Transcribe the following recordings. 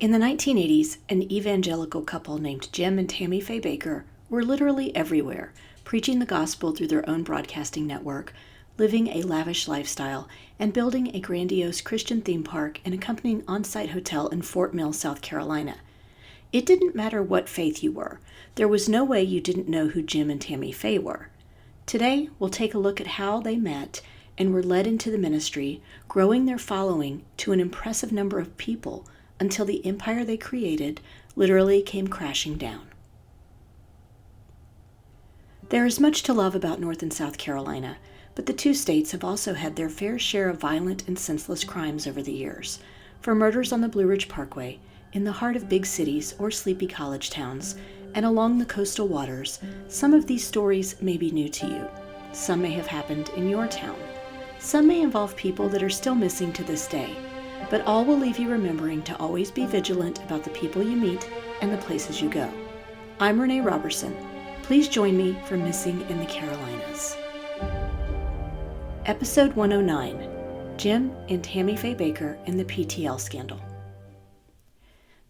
In the 1980s, an evangelical couple named Jim and Tammy Faye Bakker were literally everywhere, preaching the gospel through their own broadcasting network, living a lavish lifestyle, and building a grandiose Christian theme park and accompanying on-site hotel in Fort Mill, South Carolina. It didn't matter what faith you were. There was no way you didn't know who Jim and Tammy Faye were. Today, we'll take a look at how they met and were led into the ministry, growing their following to an impressive number of people until the empire they created literally came crashing down. There is much to love about North and South Carolina, but the two states have also had their fair share of violent and senseless crimes over the years. From murders on the Blue Ridge Parkway, in the heart of big cities or sleepy college towns, and along the coastal waters, some of these stories may be new to you. Some may have happened in your town. Some may involve people that are still missing to this day, but all will leave you remembering to always be vigilant about the people you meet and the places you go. I'm Renee Roberson. Please join me for Missing in the Carolinas. Episode 109, Jim and Tammy Faye Bakker and the PTL Scandal.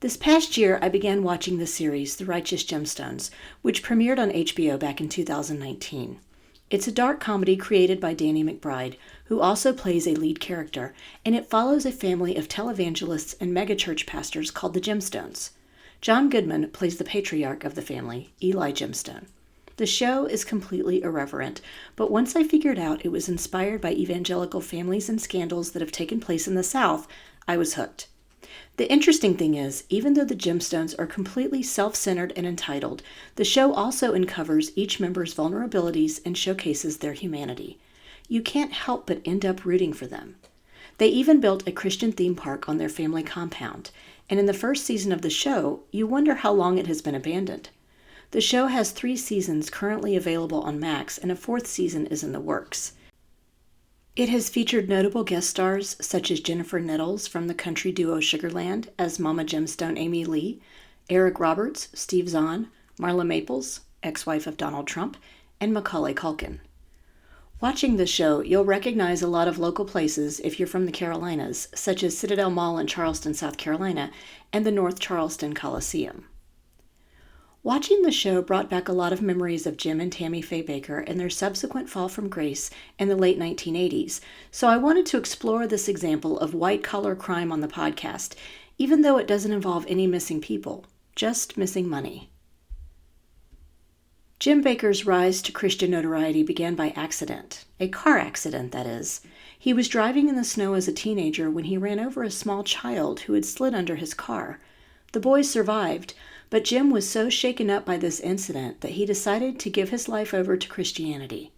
This past year, I began watching the series The Righteous Gemstones, which premiered on HBO back in 2019. It's a dark comedy created by Danny McBride, who also plays a lead character, and it follows a family of televangelists and megachurch pastors called the Gemstones. John Goodman plays the patriarch of the family, Eli Gemstone. The show is completely irreverent, but once I figured out it was inspired by evangelical families and scandals that have taken place in the South, I was hooked. The interesting thing is, even though the Gemstones are completely self-centered and entitled, the show also uncovers each member's vulnerabilities and showcases their humanity. You can't help but end up rooting for them. They even built a Christian theme park on their family compound, and in the first season of the show, you wonder how long it has been abandoned. The show has 3 seasons currently available on Max, and a 4th season is in the works. It has featured notable guest stars such as Jennifer Nettles from the country duo Sugarland as Mama Gemstone Amy Lee, Eric Roberts, Steve Zahn, Marla Maples, ex-wife of Donald Trump, and Macaulay Culkin. Watching the show, you'll recognize a lot of local places if you're from the Carolinas, such as Citadel Mall in Charleston, South Carolina, and the North Charleston Coliseum. Watching the show brought back a lot of memories of Jim and Tammy Faye Bakker and their subsequent fall from grace in the late 1980s, so I wanted to explore this example of white-collar crime on the podcast, even though it doesn't involve any missing people, just missing money. Jim Bakker's rise to Christian notoriety began by accident, a car accident, that is. He was driving in the snow as a teenager when he ran over a small child who had slid under his car. The boy survived, but Jim was so shaken up by this incident that he decided to give his life over to Christianity.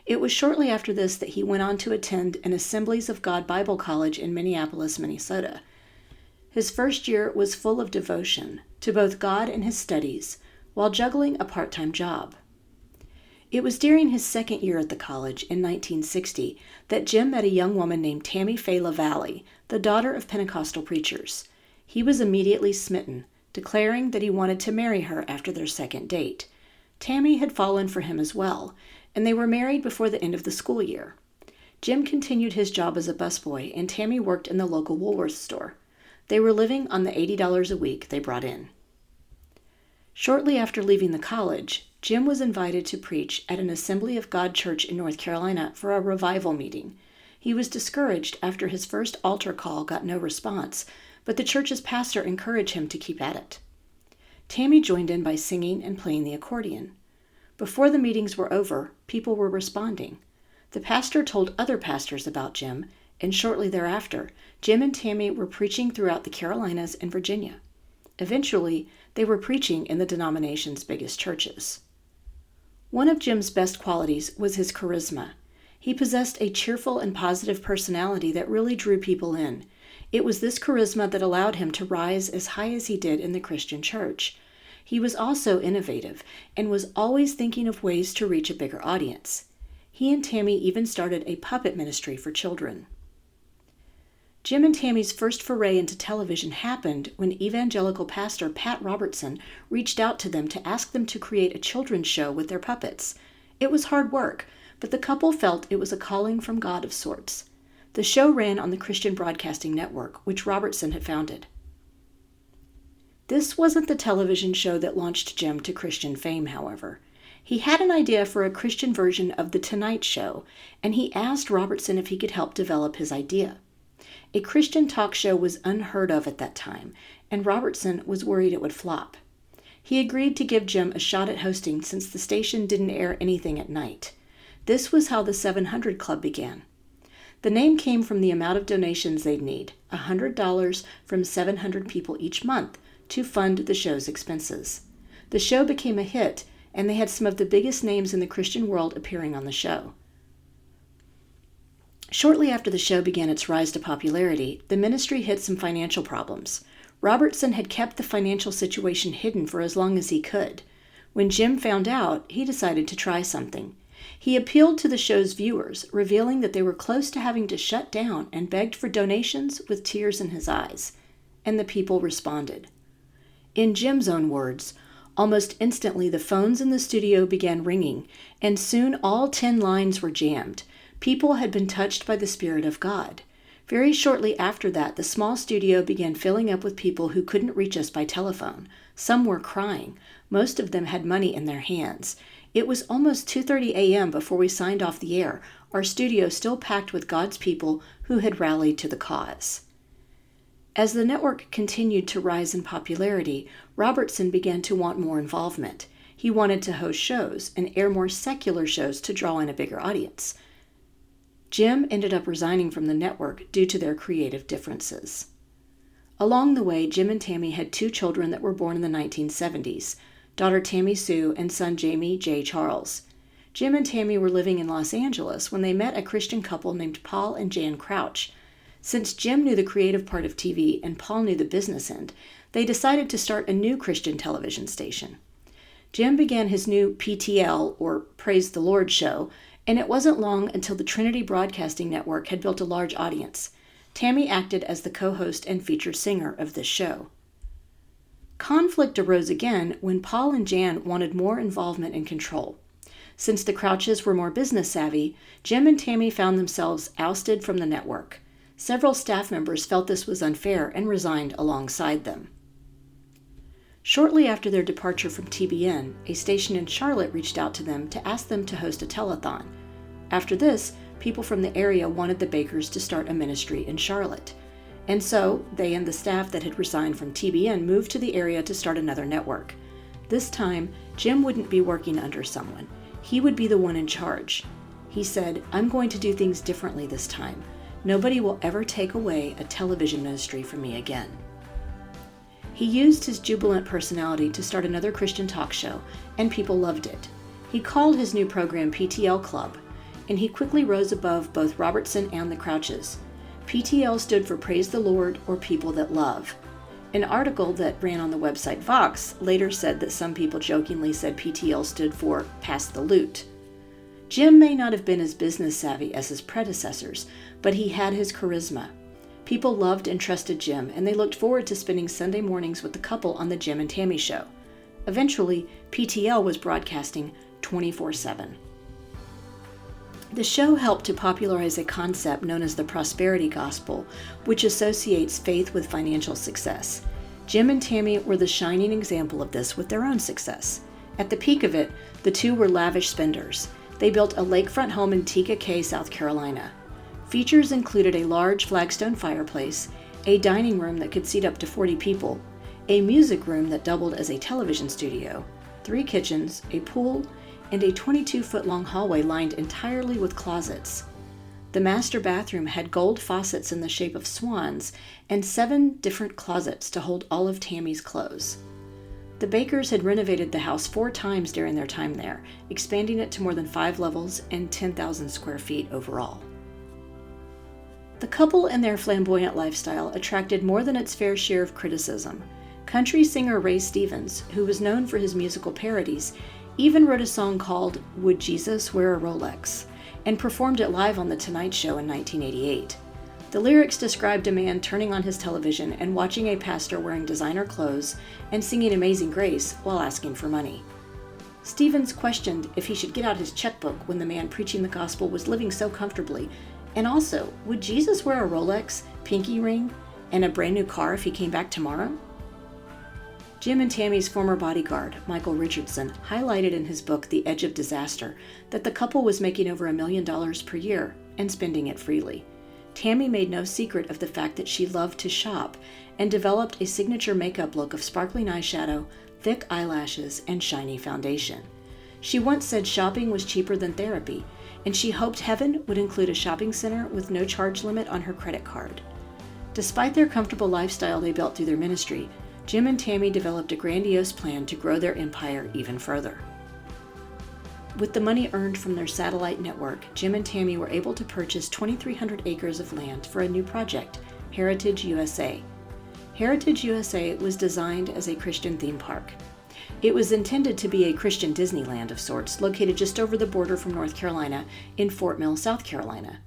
It was shortly after this that he went on to attend an Assemblies of God Bible College in Minneapolis, Minnesota. His first year was full of devotion to both God and his studies, while juggling a part-time job. It was during his second year at the college in 1960 that Jim met a young woman named Tammy Faye LaValle, the daughter of Pentecostal preachers. He was immediately smitten, declaring that he wanted to marry her after their second date. Tammy had fallen for him as well, and they were married before the end of the school year. Jim continued his job as a busboy, and Tammy worked in the local Woolworth store. They were living on the $80 a week they brought in. Shortly after leaving the college, Jim was invited to preach at an Assembly of God church in North Carolina for a revival meeting. He was discouraged after his first altar call got no response, but the church's pastor encouraged him to keep at it. Tammy joined in by singing and playing the accordion. Before the meetings were over, people were responding. The pastor told other pastors about Jim, and shortly thereafter, Jim and Tammy were preaching throughout the Carolinas and Virginia. Eventually, they were preaching in the denomination's biggest churches. One of Jim's best qualities was his charisma. He possessed a cheerful and positive personality that really drew people in. It was this charisma that allowed him to rise as high as he did in the Christian church. He was also innovative and was always thinking of ways to reach a bigger audience. He and Tammy even started a puppet ministry for children. Jim and Tammy's first foray into television happened when evangelical pastor Pat Roberson reached out to them to ask them to create a children's show with their puppets. It was hard work, but the couple felt it was a calling from God of sorts. The show ran on the Christian Broadcasting Network, which Roberson had founded. This wasn't the television show that launched Jim to Christian fame, however. He had an idea for a Christian version of The Tonight Show, and he asked Roberson if he could help develop his idea. A Christian talk show was unheard of at that time, and Roberson was worried it would flop. He agreed to give Jim a shot at hosting since the station didn't air anything at night. This was how the 700 Club began. The name came from the amount of donations they'd need, $100 from 700 people each month, to fund the show's expenses. The show became a hit, and they had some of the biggest names in the Christian world appearing on the show. Shortly after the show began its rise to popularity, the ministry hit some financial problems. Roberson had kept the financial situation hidden for as long as he could. When Jim found out, he decided to try something. He appealed to the show's viewers, revealing that they were close to having to shut down, and begged for donations with tears in his eyes. And the people responded. In Jim's own words, almost instantly the phones in the studio began ringing, and soon all 10 lines were jammed. People had been touched by the Spirit of God. Very shortly after that, the small studio began filling up with people who couldn't reach us by telephone. Some were crying. Most of them had money in their hands. It was almost 2:30 a.m. before we signed off the air, our studio still packed with God's people who had rallied to the cause. As the network continued to rise in popularity, Roberson began to want more involvement. He wanted to host shows and air more secular shows to draw in a bigger audience. Jim ended up resigning from the network due to their creative differences. Along the way, Jim and Tammy had 2 children that were born in the 1970s, daughter Tammy Sue and son Jamie J. Charles. Jim and Tammy were living in Los Angeles when they met a Christian couple named Paul and Jan Crouch. Since Jim knew the creative part of TV and Paul knew the business end, they decided to start a new Christian television station. Jim began his new PTL, or Praise the Lord show, and it wasn't long until the Trinity Broadcasting Network had built a large audience. Tammy acted as the co-host and featured singer of this show. Conflict arose again when Paul and Jan wanted more involvement and control. Since the Crouches were more business savvy, Jim and Tammy found themselves ousted from the network. Several staff members felt this was unfair and resigned alongside them. Shortly after their departure from TBN, a station in Charlotte reached out to them to ask them to host a telethon. After this, people from the area wanted the Bakkers to start a ministry in Charlotte. And so, they and the staff that had resigned from TBN moved to the area to start another network. This time, Jim wouldn't be working under someone. He would be the one in charge. He said, "I'm going to do things differently this time. Nobody will ever take away a television ministry from me again." He used his jubilant personality to start another Christian talk show, and people loved it. He called his new program PTL Club, and he quickly rose above both Roberson and the Crouches. PTL stood for Praise the Lord, or People That Love. An article that ran on the website Vox later said that some people jokingly said PTL stood for Pass the Loot. Jim may not have been as business savvy as his predecessors, but he had his charisma. People loved and trusted Jim, and they looked forward to spending Sunday mornings with the couple on the Jim and Tammy Show. Eventually, PTL was broadcasting 24/7. The show helped to popularize a concept known as the prosperity gospel, which associates faith with financial success. Jim and Tammy were the shining example of this with their own success. At the peak of it, the two were lavish spenders. They built a lakefront home in Tega Cay, South Carolina. Features included a large flagstone fireplace, a dining room that could seat up to 40 people, a music room that doubled as a television studio, 3 kitchens, a pool, and a 22-foot-long hallway lined entirely with closets. The master bathroom had gold faucets in the shape of swans and 7 different closets to hold all of Tammy's clothes. The Bakkers had renovated the house 4 times during their time there, expanding it to more than 5 levels and 10,000 square feet overall. The couple and their flamboyant lifestyle attracted more than its fair share of criticism. Country singer Ray Stevens, who was known for his musical parodies, even wrote a song called "Would Jesus Wear a Rolex?" and performed it live on The Tonight Show in 1988. The lyrics described a man turning on his television and watching a pastor wearing designer clothes and singing Amazing Grace while asking for money. Stevens questioned if he should get out his checkbook when the man preaching the gospel was living so comfortably, and also, would Jesus wear a Rolex, pinky ring, and a brand new car if he came back tomorrow? Jim and Tammy's former bodyguard, Michael Richardson, highlighted in his book The Edge of Disaster that the couple was making over $1 million per year and spending it freely. Tammy made no secret of the fact that she loved to shop and developed a signature makeup look of sparkling eyeshadow, thick eyelashes, and shiny foundation. She once said shopping was cheaper than therapy, and she hoped heaven would include a shopping center with no charge limit on her credit card. Despite their comfortable lifestyle they built through their ministry, Jim and Tammy developed a grandiose plan to grow their empire even further. With the money earned from their satellite network, Jim and Tammy were able to purchase 2,300 acres of land for a new project, Heritage USA. Heritage USA was designed as a Christian theme park. It was intended to be a Christian Disneyland of sorts, located just over the border from North Carolina in Fort Mill, South Carolina.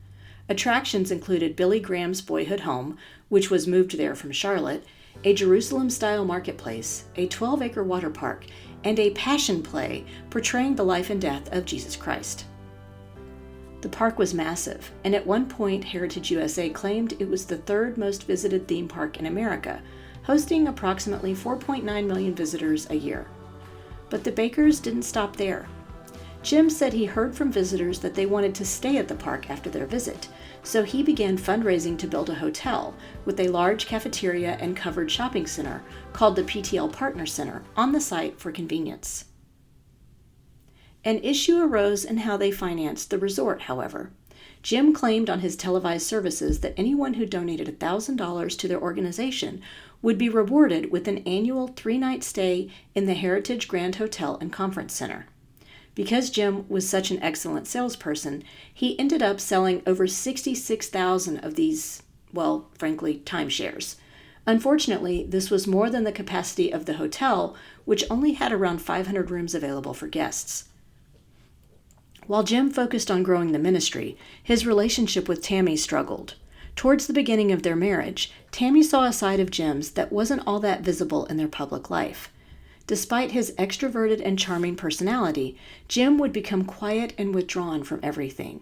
Attractions included Billy Graham's boyhood home, which was moved there from Charlotte, a Jerusalem-style marketplace, a 12-acre water park, and a passion play portraying the life and death of Jesus Christ. The park was massive, and at one point Heritage USA claimed it was the third most visited theme park in America, hosting approximately 4.9 million visitors a year. But the Bakkers didn't stop there. Jim said he heard from visitors that they wanted to stay at the park after their visit, so he began fundraising to build a hotel with a large cafeteria and covered shopping center called the PTL Partner Center on the site for convenience. An issue arose in how they financed the resort, however. Jim claimed on his televised services that anyone who donated $1,000 to their organization would be rewarded with an annual 3-night stay in the Heritage Grand Hotel and Conference Center. Because Jim was such an excellent salesperson, he ended up selling over 66,000 of these, well, frankly, timeshares. Unfortunately, this was more than the capacity of the hotel, which only had around 500 rooms available for guests. While Jim focused on growing the ministry, his relationship with Tammy struggled. Towards the beginning of their marriage, Tammy saw a side of Jim's that wasn't all that visible in their public life. Despite his extroverted and charming personality, Jim would become quiet and withdrawn from everything.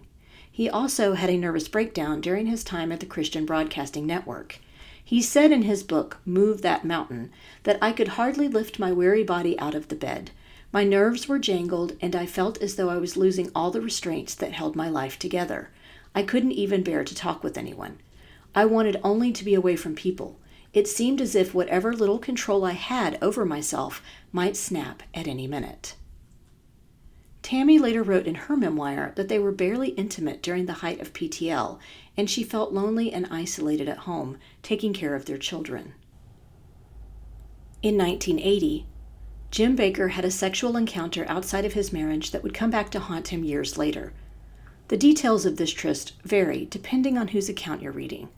He also had a nervous breakdown during his time at the Christian Broadcasting Network. He said in his book, Move That Mountain, that I could hardly lift my weary body out of the bed. My nerves were jangled, and I felt as though I was losing all the restraints that held my life together. I couldn't even bear to talk with anyone. I wanted only to be away from people. It seemed as if whatever little control I had over myself might snap at any minute. Tammy later wrote in her memoir that they were barely intimate during the height of PTL, and she felt lonely and isolated at home, taking care of their children. In 1980, Jim Bakker had a sexual encounter outside of his marriage that would come back to haunt him years later. The details of this tryst vary depending on whose account you're reading.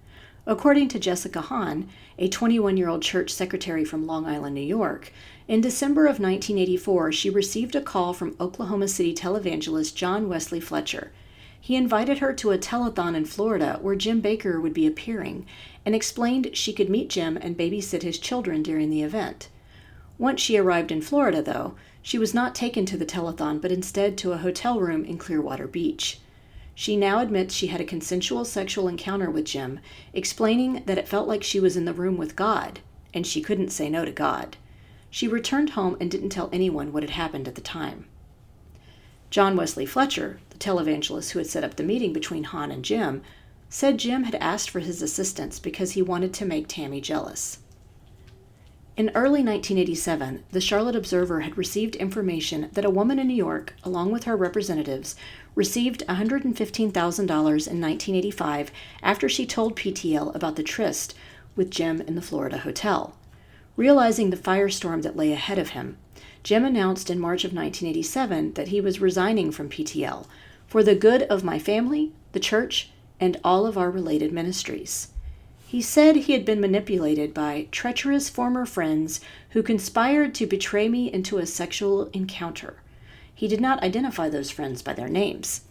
According to Jessica Hahn, a 21-year-old church secretary from Long Island, New York, in December of 1984, she received a call from Oklahoma City televangelist John Wesley Fletcher. He invited her to a telethon in Florida where Jim Bakker would be appearing and explained she could meet Jim and babysit his children during the event. Once she arrived in Florida, though, she was not taken to the telethon but instead to a hotel room in Clearwater Beach. She now admits she had a consensual sexual encounter with Jim, explaining that it felt like she was in the room with God, and she couldn't say no to God. She returned home and didn't tell anyone what had happened at the time. John Wesley Fletcher, the televangelist who had set up the meeting between Hahn and Jim, said Jim had asked for his assistance because he wanted to make Tammy jealous. In early 1987, the Charlotte Observer had received information that a woman in New York, along with her representatives, received $115,000 in 1985 after she told PTL about the tryst with Jim in the Florida hotel. Realizing the firestorm that lay ahead of him, Jim announced in March of 1987 that he was resigning from PTL for the good of my family, the church, and all of our related ministries. He said he had been manipulated by treacherous former friends who conspired to betray me into a sexual encounter. He did not identify those friends by their names.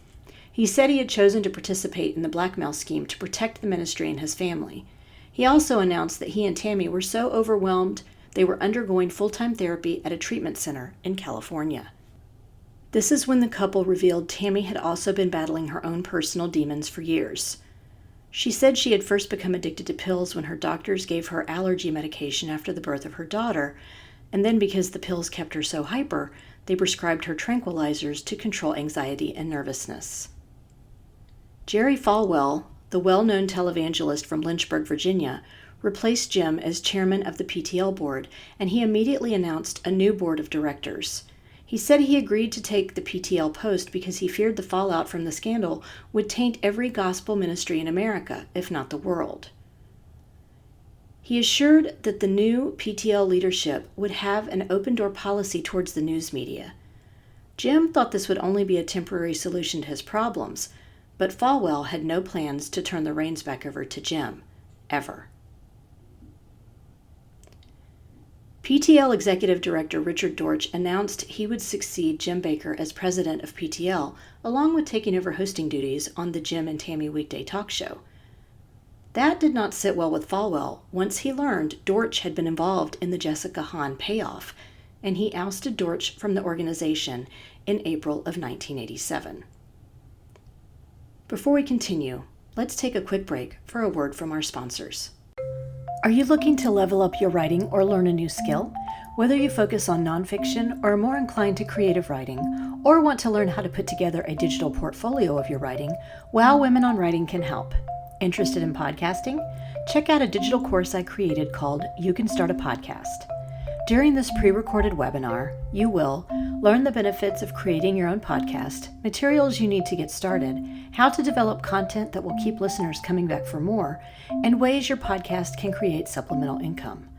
He said he had chosen to participate in the blackmail scheme to protect the ministry and his family. He also announced that he and Tammy were so overwhelmed they were undergoing full-time therapy at a treatment center in California. This is when the couple revealed Tammy had also been battling her own personal demons for years. She said she had first become addicted to pills when her doctors gave her allergy medication after the birth of her daughter, and then because the pills kept her so hyper, they prescribed her tranquilizers to control anxiety and nervousness. Jerry Falwell, the well-known televangelist from Lynchburg, Virginia, replaced Jim as chairman of the PTL board, and he immediately announced a new board of directors. He said he agreed to take the PTL post because he feared the fallout from the scandal would taint every gospel ministry in America, if not the world. He assured that the new PTL leadership would have an open-door policy towards the news media. Jim thought this would only be a temporary solution to his problems, but Falwell had no plans to turn the reins back over to Jim, ever. PTL Executive Director Richard Dortch announced he would succeed Jim Bakker as president of PTL, along with taking over hosting duties on the Jim and Tammy weekday talk show. That did not sit well with Falwell once he learned Dortch had been involved in the Jessica Hahn payoff, and he ousted Dortch from the organization in April of 1987. Before we continue, let's take a quick break for a word from our sponsors. Are you looking to level up your writing or learn a new skill? Whether you focus on nonfiction or are more inclined to creative writing, or want to learn how to put together a digital portfolio of your writing, Wow Women on Writing can help. Interested in podcasting? Check out a digital course I created called You Can Start a Podcast. During this pre-recorded webinar, you will learn the benefits of creating your own podcast, materials you need to get started, how to develop content that will keep listeners coming back for more, and ways your podcast can create supplemental income.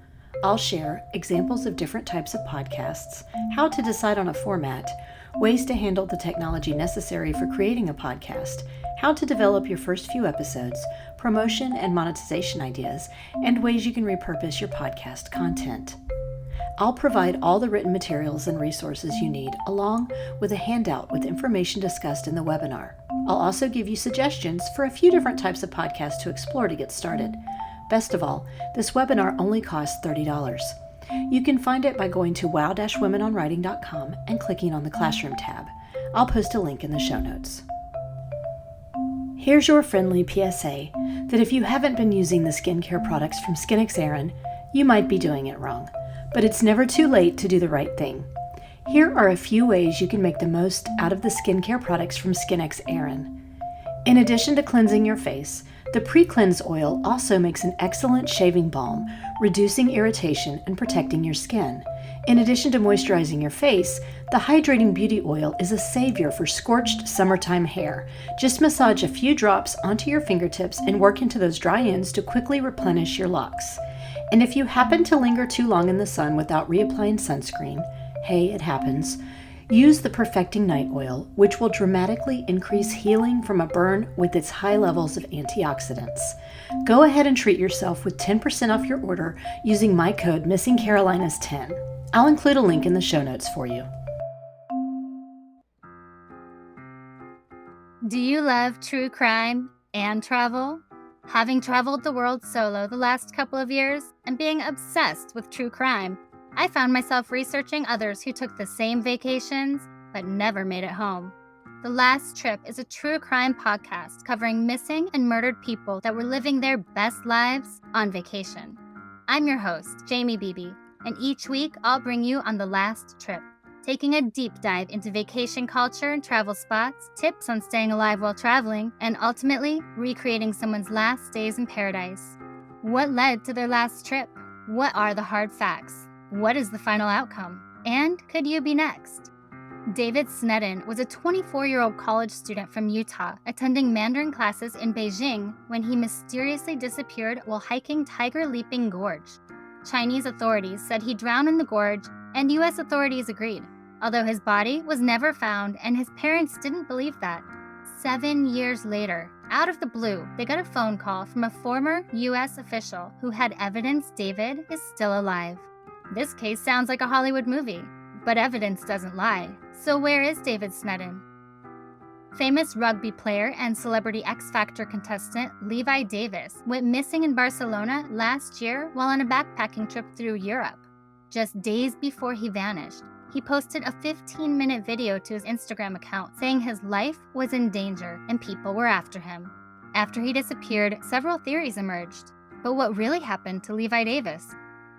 I'll share examples of different types of podcasts, how to decide on a format, ways to handle the technology necessary for creating a podcast, how to develop your first few episodes, promotion and monetization ideas, and ways you can repurpose your podcast content. I'll provide all the written materials and resources you need, along with a handout with information discussed in the webinar. I'll also give you suggestions for a few different types of podcasts to explore to get started. Best of all, this webinar only costs $30. You can find it by going to wow-womenonwriting.com and clicking on the Classroom tab. I'll post a link in the show notes. Here's your friendly PSA that if you haven't been using the skincare products from SkinxErin, you might be doing it wrong. But it's never too late to do the right thing. Here are a few ways you can make the most out of the skincare products from SkinxErin. In addition to cleansing your face, the pre-cleanse oil also makes an excellent shaving balm, reducing irritation and protecting your skin. In addition to moisturizing your face, the hydrating beauty oil is a savior for scorched summertime hair. Just massage a few drops onto your fingertips and work into those dry ends to quickly replenish your locks. And if you happen to linger too long in the sun without reapplying sunscreen, hey, it happens, use the Perfecting Night Oil, which will dramatically increase healing from a burn with its high levels of antioxidants. Go ahead and treat yourself with 10% off your order using my code MissingCarolinas10. I'll include a link in the show notes for you. Do you love true crime and travel? Having traveled the world solo the last couple of years and being obsessed with true crime, I found myself researching others who took the same vacations but never made it home. The Last Trip is a true crime podcast covering missing and murdered people that were living their best lives on vacation. I'm your host, Jamie Beebe, and each week I'll bring you on The Last Trip, taking a deep dive into vacation culture and travel spots, tips on staying alive while traveling, and ultimately recreating someone's last days in paradise. What led to their last trip? What are the hard facts? What is the final outcome? And could you be next? David Snedden was a 24-year-old college student from Utah attending Mandarin classes in Beijing when he mysteriously disappeared while hiking Tiger Leaping Gorge. Chinese authorities said he drowned in the gorge, and U.S. authorities agreed, although his body was never found and his parents didn't believe that. 7 years later, out of the blue, they got a phone call from a former U.S. official who had evidence David is still alive. This case sounds like a Hollywood movie, but evidence doesn't lie. So where is David Snedden? Famous rugby player and Celebrity X Factor contestant Levi Davis went missing in Barcelona last year while on a backpacking trip through Europe. Just days before he vanished, he posted a 15-minute video to his Instagram account saying his life was in danger and people were after him. After he disappeared, several theories emerged. But what really happened to Levi Davis?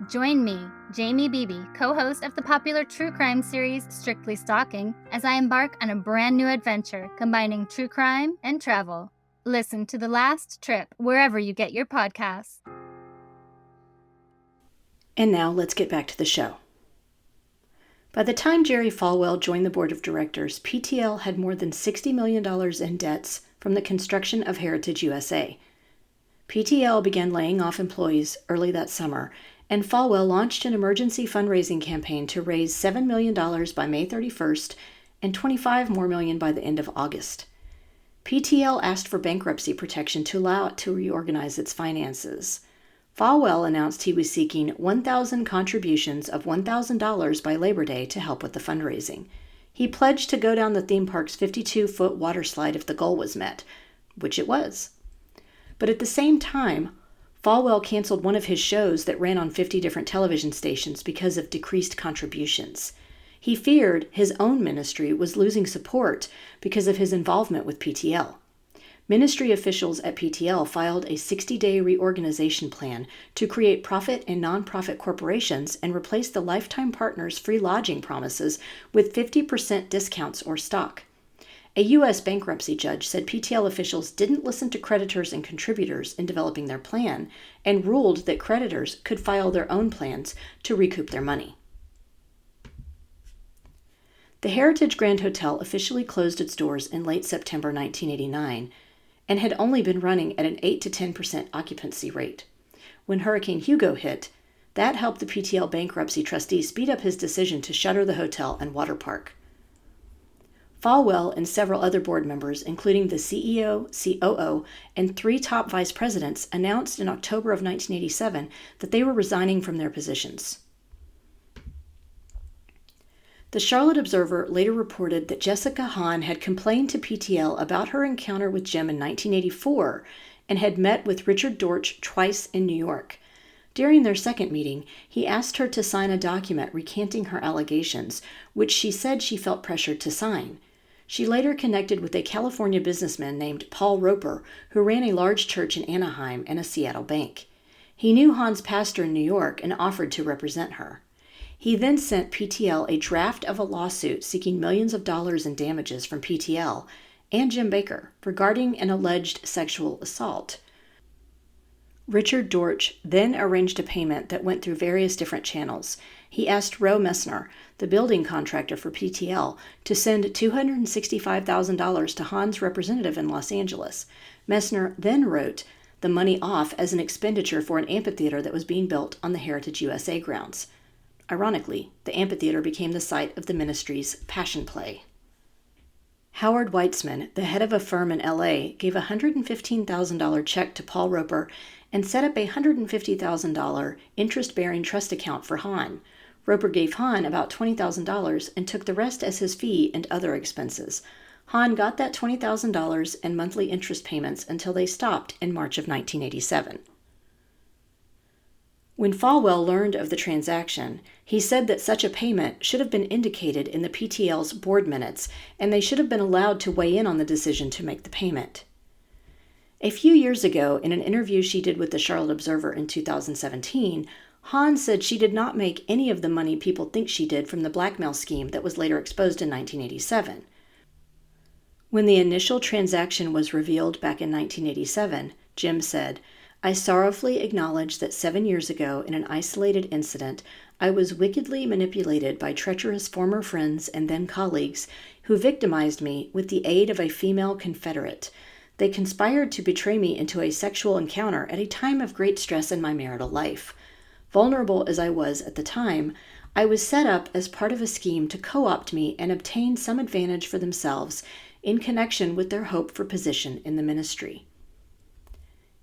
Join me, Jamie Beebe, co-host of the popular true crime series Strictly Stalking, as I embark on a brand new adventure combining true crime and travel. Listen to The Last Trip wherever you get your podcasts. And now let's get back to the show. By the time Jerry Falwell joined the board of directors, PTL had more than $60 million in debts from the construction of Heritage USA. PTL began laying off employees early that summer, and Falwell launched an emergency fundraising campaign to raise $7 million by May 31st and $25 million by the end of August. PTL asked for bankruptcy protection to allow it to reorganize its finances. Falwell announced he was seeking 1,000 contributions of $1,000 by Labor Day to help with the fundraising. He pledged to go down the theme park's 52-foot water slide if the goal was met, which it was. But at the same time, Falwell canceled one of his shows that ran on 50 different television stations because of decreased contributions. He feared his own ministry was losing support because of his involvement with PTL. Ministry officials at PTL filed a 60-day reorganization plan to create profit and nonprofit corporations and replace the Lifetime Partners free lodging promises with 50% discounts or stock. A U.S. bankruptcy judge said PTL officials didn't listen to creditors and contributors in developing their plan and ruled that creditors could file their own plans to recoup their money. The Heritage Grand Hotel officially closed its doors in late September 1989 and had only been running at an 8 to 10% occupancy rate. When Hurricane Hugo hit, that helped the PTL bankruptcy trustee speed up his decision to shutter the hotel and water park. Falwell and several other board members, including the CEO, COO, and 3 top vice presidents, announced in October of 1987 that they were resigning from their positions. The Charlotte Observer later reported that Jessica Hahn had complained to PTL about her encounter with Jim in 1984 and had met with Richard Dortch twice in New York. During their second meeting, he asked her to sign a document recanting her allegations, which she said she felt pressured to sign. She later connected with a California businessman named Paul Roper, who ran a large church in Anaheim and a Seattle bank. He knew Hahn's pastor in New York and offered to represent her. He then sent PTL a draft of a lawsuit seeking millions of dollars in damages from PTL and Jim Bakker regarding an alleged sexual assault. Richard Dortch then arranged a payment that went through various different channels. He asked Roe Messner, the building contractor for PTL, to send $265,000 to Hahn's representative in Los Angeles. Messner then wrote the money off as an expenditure for an amphitheater that was being built on the Heritage USA grounds. Ironically, the amphitheater became the site of the ministry's Passion Play. Howard Weitzman, the head of a firm in L.A., gave a $115,000 check to Paul Roper and set up a $150,000 interest-bearing trust account for Hahn. Roper gave Hahn about $20,000 and took the rest as his fee and other expenses. Hahn got that $20,000 and monthly interest payments until they stopped in March of 1987. When Falwell learned of the transaction, he said that such a payment should have been indicated in the PTL's board minutes, and they should have been allowed to weigh in on the decision to make the payment. A few years ago, in an interview she did with the Charlotte Observer in 2017, Hahn said she did not make any of the money people think she did from the blackmail scheme that was later exposed in 1987. When the initial transaction was revealed back in 1987, Jim said, "I sorrowfully acknowledge that 7 years ago, in an isolated incident, I was wickedly manipulated by treacherous former friends and then colleagues who victimized me with the aid of a female confederate. They conspired to betray me into a sexual encounter at a time of great stress in my marital life. Vulnerable as I was at the time, I was set up as part of a scheme to co-opt me and obtain some advantage for themselves in connection with their hope for position in the ministry."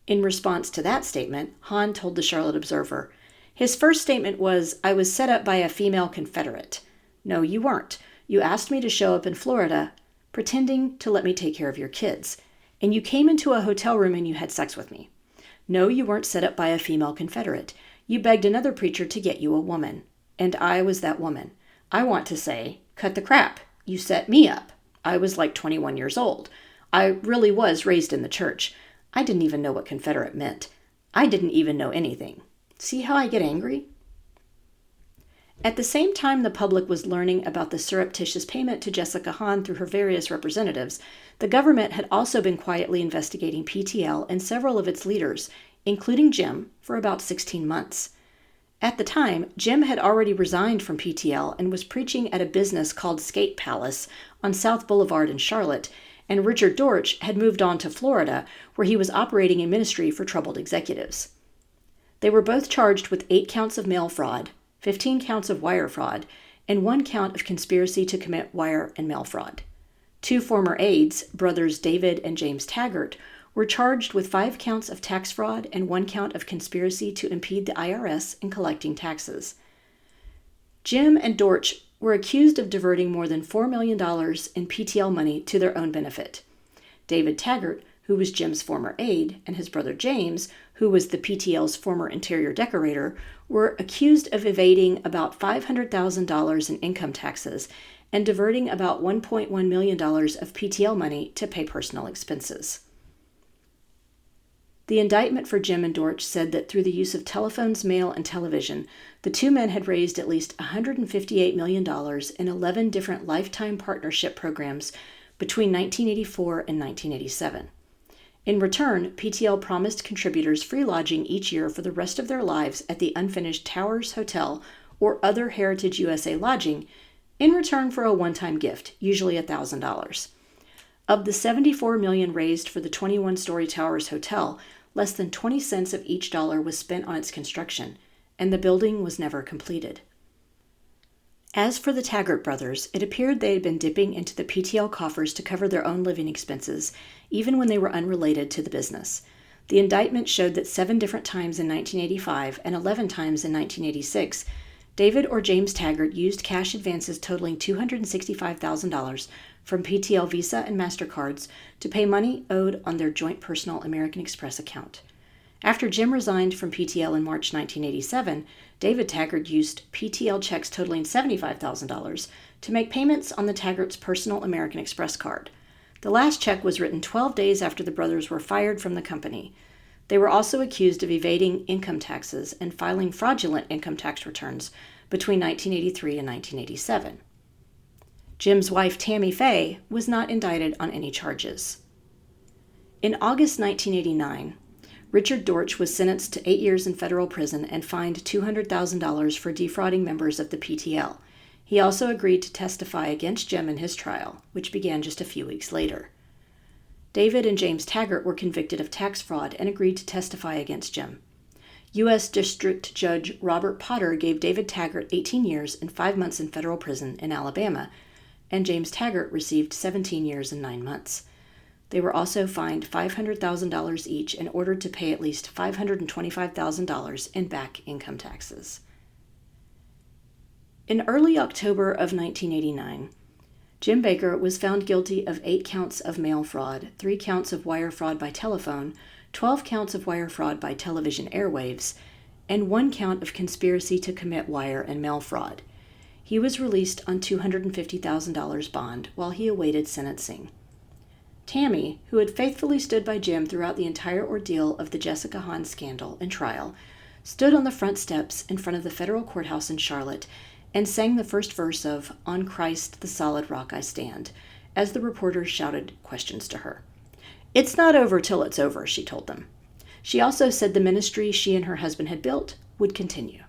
In response to that statement, Hahn told the Charlotte Observer, "His first statement was, 'I was set up by a female confederate.' No, you weren't. You asked me to show up in Florida, pretending to let me take care of your kids. And you came into a hotel room and you had sex with me. No, you weren't set up by a female confederate. You begged another preacher to get you a woman. And I was that woman. I want to say, cut the crap. You set me up. I was like 21 years old. I really was raised in the church. I didn't even know what confederate meant. I didn't even know anything. See how I get angry?" At the same time the public was learning about the surreptitious payment to Jessica Hahn through her various representatives, the government had also been quietly investigating PTL and several of its leaders, including Jim, for about 16 months. At the time, Jim had already resigned from PTL and was preaching at a business called Skate Palace on South Boulevard in Charlotte, and Richard Dortch had moved on to Florida, where he was operating a ministry for troubled executives. They were both charged with 8 counts of mail fraud, 15 counts of wire fraud, and 1 count of conspiracy to commit wire and mail fraud. 2 former aides, brothers David and James Taggart, were charged with 5 counts of tax fraud and 1 count of conspiracy to impede the IRS in collecting taxes. Jim and Dortch were accused of diverting more than $4 million in PTL money to their own benefit. David Taggart, who was Jim's former aide, and his brother James, who was the PTL's former interior decorator, were accused of evading about $500,000 in income taxes and diverting about $1.1 million of PTL money to pay personal expenses. The indictment for Jim and Dortch said that through the use of telephones, mail, and television, the 2 men had raised at least $158 million in 11 different lifetime partnership programs between 1984 and 1987. In return, PTL promised contributors free lodging each year for the rest of their lives at the unfinished Towers Hotel or other Heritage USA lodging in return for a one-time gift, usually $1,000. Of the $74 million raised for the 21-story Towers Hotel, less than 20 cents of each dollar was spent on its construction, and the building was never completed. As for the Taggart brothers, it appeared they had been dipping into the PTL coffers to cover their own living expenses, even when they were unrelated to the business. The indictment showed that 7 different times in 1985 and 11 times in 1986, David or James Taggart used cash advances totaling $265,000 from PTL Visa and MasterCards to pay money owed on their joint personal American Express account. After Jim resigned from PTL in March 1987, David Taggart used PTL checks totaling $75,000 to make payments on the Taggart's personal American Express card. The last check was written 12 days after the brothers were fired from the company. They were also accused of evading income taxes and filing fraudulent income tax returns between 1983 and 1987. Jim's wife, Tammy Faye, was not indicted on any charges. In August 1989, Richard Dortch was sentenced to 8 years in federal prison and fined $200,000 for defrauding members of the PTL. He also agreed to testify against Jim in his trial, which began just a few weeks later. David and James Taggart were convicted of tax fraud and agreed to testify against Jim. U.S. District Judge Robert Potter gave David Taggart 18 years and 5 months in federal prison in Alabama, and James Taggart received 17 years and 9 months. They were also fined $500,000 each and ordered to pay at least $525,000 in back income taxes. In early October of 1989, Jim Bakker was found guilty of 8 counts of mail fraud, 3 counts of wire fraud by telephone, 12 counts of wire fraud by television airwaves, and 1 count of conspiracy to commit wire and mail fraud. He was released on $250,000 bond while he awaited sentencing. Tammy, who had faithfully stood by Jim throughout the entire ordeal of the Jessica Hahn scandal and trial, stood on the front steps in front of the federal courthouse in Charlotte and sang the first verse of "On Christ the Solid Rock I Stand," as the reporters shouted questions to her. "It's not over till it's over," she told them. She also said the ministry she and her husband had built would continue.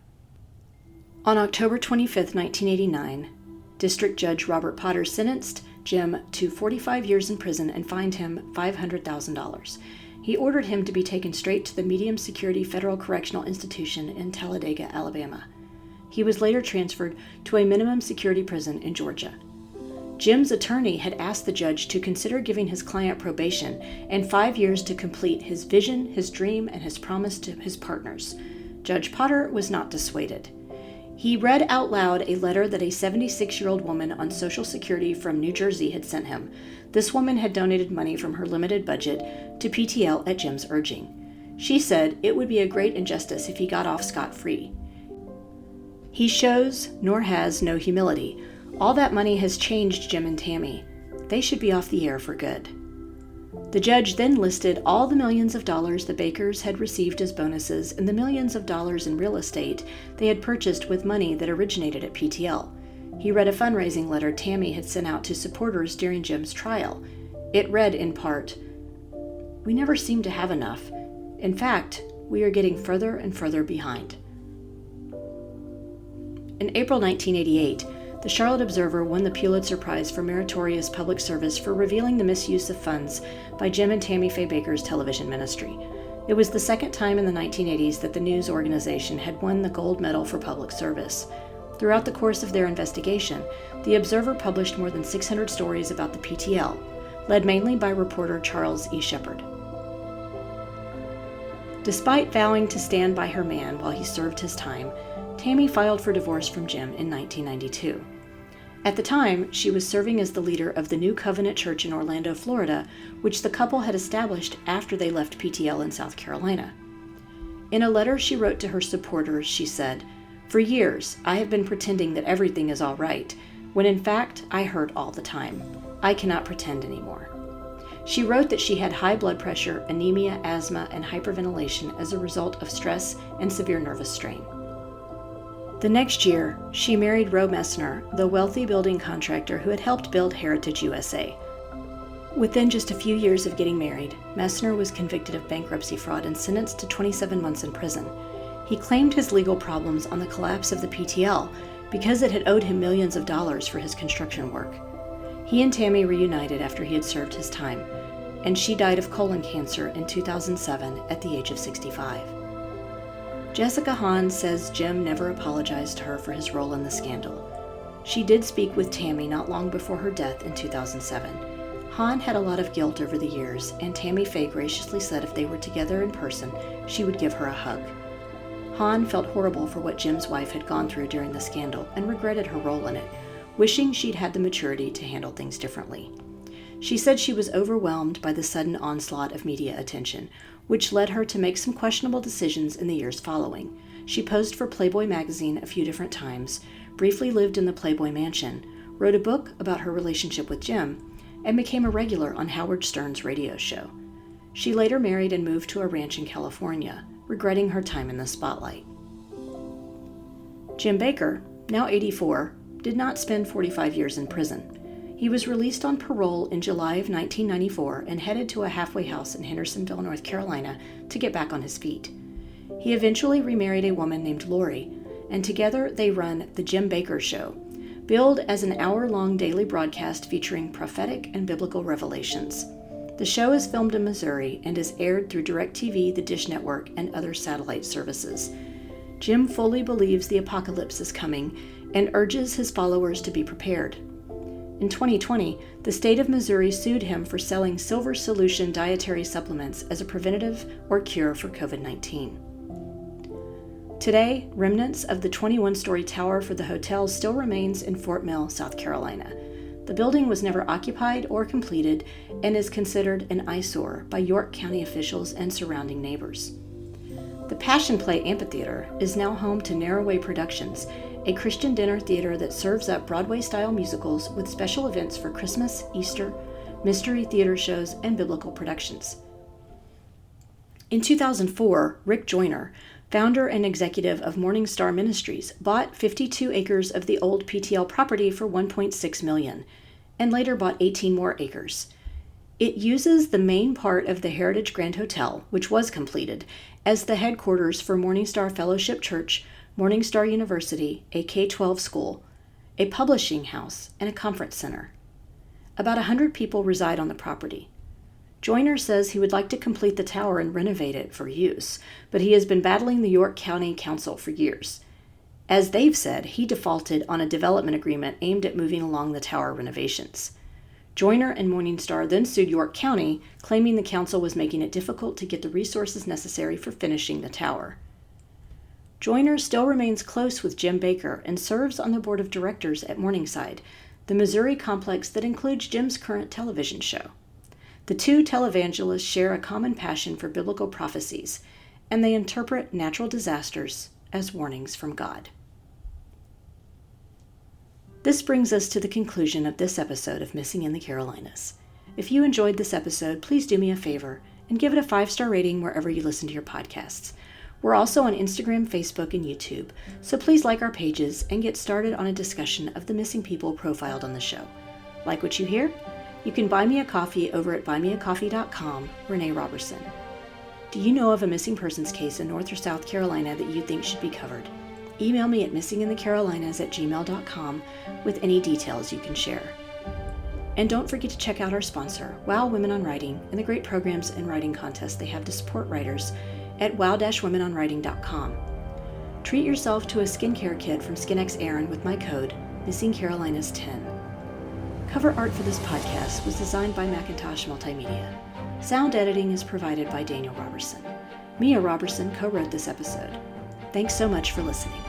On October 25, 1989, District Judge Robert Potter sentenced Jim to 45 years in prison and fined him $500,000. He ordered him to be taken straight to the medium security federal correctional institution in Talladega, Alabama. He was later transferred to a minimum security prison in Georgia. Jim's attorney had asked the judge to consider giving his client probation and 5 years to complete his vision, his dream, and his promise to his partners. Judge Potter was not dissuaded. He read out loud a letter that a 76-year-old woman on Social Security from New Jersey had sent him. This woman had donated money from her limited budget to PTL at Jim's urging. She said it would be a great injustice if he got off scot-free. He shows, nor has, no humility. All that money has changed Jim and Tammy. They should be off the air for good. The judge then listed all the millions of dollars the Bakkers had received as bonuses and the millions of dollars in real estate they had purchased with money that originated at PTL. He read a fundraising letter Tammy had sent out to supporters during Jim's trial. It read in part, "We never seem to have enough. In fact, we are getting further and further behind." In April 1988, the Charlotte Observer won the Pulitzer Prize for Meritorious Public Service for revealing the misuse of funds by Jim and Tammy Faye Bakker's television ministry. It was the second time in the 1980s that the news organization had won the gold medal for public service. Throughout the course of their investigation, the Observer published more than 600 stories about the PTL, led mainly by reporter Charles E. Shepard. Despite vowing to stand by her man while he served his time, Tammy filed for divorce from Jim in 1992. At the time, she was serving as the leader of the New Covenant Church in Orlando, Florida, which the couple had established after they left PTL in South Carolina. In a letter she wrote to her supporters, she said, "For years, I have been pretending that everything is all right, when in fact, I hurt all the time. I cannot pretend anymore." She wrote that she had high blood pressure, anemia, asthma, and hyperventilation as a result of stress and severe nervous strain. The next year, she married Roe Messner, the wealthy building contractor who had helped build Heritage USA. Within just a few years of getting married, Messner was convicted of bankruptcy fraud and sentenced to 27 months in prison. He claimed his legal problems on the collapse of the PTL because it had owed him millions of dollars for his construction work. He and Tammy reunited after he had served his time, and she died of colon cancer in 2007 at the age of 65. Jessica Hahn says Jim never apologized to her for his role in the scandal. She did speak with Tammy not long before her death in 2007. Hahn had a lot of guilt over the years, and Tammy Faye graciously said if they were together in person, she would give her a hug. Hahn felt horrible for what Jim's wife had gone through during the scandal and regretted her role in it, wishing she'd had the maturity to handle things differently. She said she was overwhelmed by the sudden onslaught of media attention, which led her to make some questionable decisions in the years following. She posed for Playboy magazine a few different times, briefly lived in the Playboy mansion, wrote a book about her relationship with Jim, and became a regular on Howard Stern's radio show. She later married and moved to a ranch in California, regretting her time in the spotlight. Jim Bakker, now 84, did not spend 45 years in prison. He was released on parole in July of 1994 and headed to a halfway house in Hendersonville, North Carolina, to get back on his feet. He eventually remarried a woman named Lori, and together they run The Jim Bakker Show, billed as an hour-long daily broadcast featuring prophetic and biblical revelations. The show is filmed in Missouri and is aired through DirecTV, the Dish Network, and other satellite services. Jim fully believes the apocalypse is coming and urges his followers to be prepared. In 2020, the state of Missouri sued him for selling Silver Solution dietary supplements as a preventative or cure for COVID-19. Today, remnants of the 21-story tower for the hotel still remains in Fort Mill, South Carolina. The building was never occupied or completed and is considered an eyesore by York County officials and surrounding neighbors. The Passion Play Amphitheater is now home to Narrowway Productions, a Christian dinner theater that serves up Broadway-style musicals with special events for Christmas, Easter, mystery theater shows, and biblical productions. In 2004, Rick Joyner, founder and executive of Morning Star Ministries, bought 52 acres of the old PTL property for $1.6 million, and later bought 18 more acres. It uses the main part of the Heritage Grand Hotel, which was completed, as the headquarters for Morning Star Fellowship Church, Morning Star University, a K-12 school, a publishing house, and a conference center. About 100 people reside on the property. Joyner says he would like to complete the tower and renovate it for use, but he has been battling the York County Council for years. As they've said, he defaulted on a development agreement aimed at moving along the tower renovations. Joyner and Morning Star then sued York County, claiming the council was making it difficult to get the resources necessary for finishing the tower. Joyner still remains close with Jim Bakker and serves on the board of directors at Morningside, the Missouri complex that includes Jim's current television show. The two televangelists share a common passion for biblical prophecies, and they interpret natural disasters as warnings from God. This brings us to the conclusion of this episode of Missing in the Carolinas. If you enjoyed this episode, please do me a favor and give it a 5-star rating wherever you listen to your podcasts. We're also on Instagram, Facebook, and YouTube, so please like our pages and get started on a discussion of the missing people profiled on the show. Like what you hear? You can buy me a coffee over at buymeacoffee.com, Renee Roberson. Do you know of a missing persons case in North or South Carolina that you think should be covered? Email me at missinginthecarolinas@gmail.com with any details you can share. And don't forget to check out our sponsor, Wow Women on Writing, and the great programs and writing contests they have to support writers at wow-womenonwriting.com. Treat yourself to a skincare kit from SkinxErin with my code, MissingCarolinas10. Cover art for this podcast was designed by Macintosh Multimedia. Sound editing is provided by Daniel Roberson. Mia Roberson co-wrote this episode. Thanks so much for listening.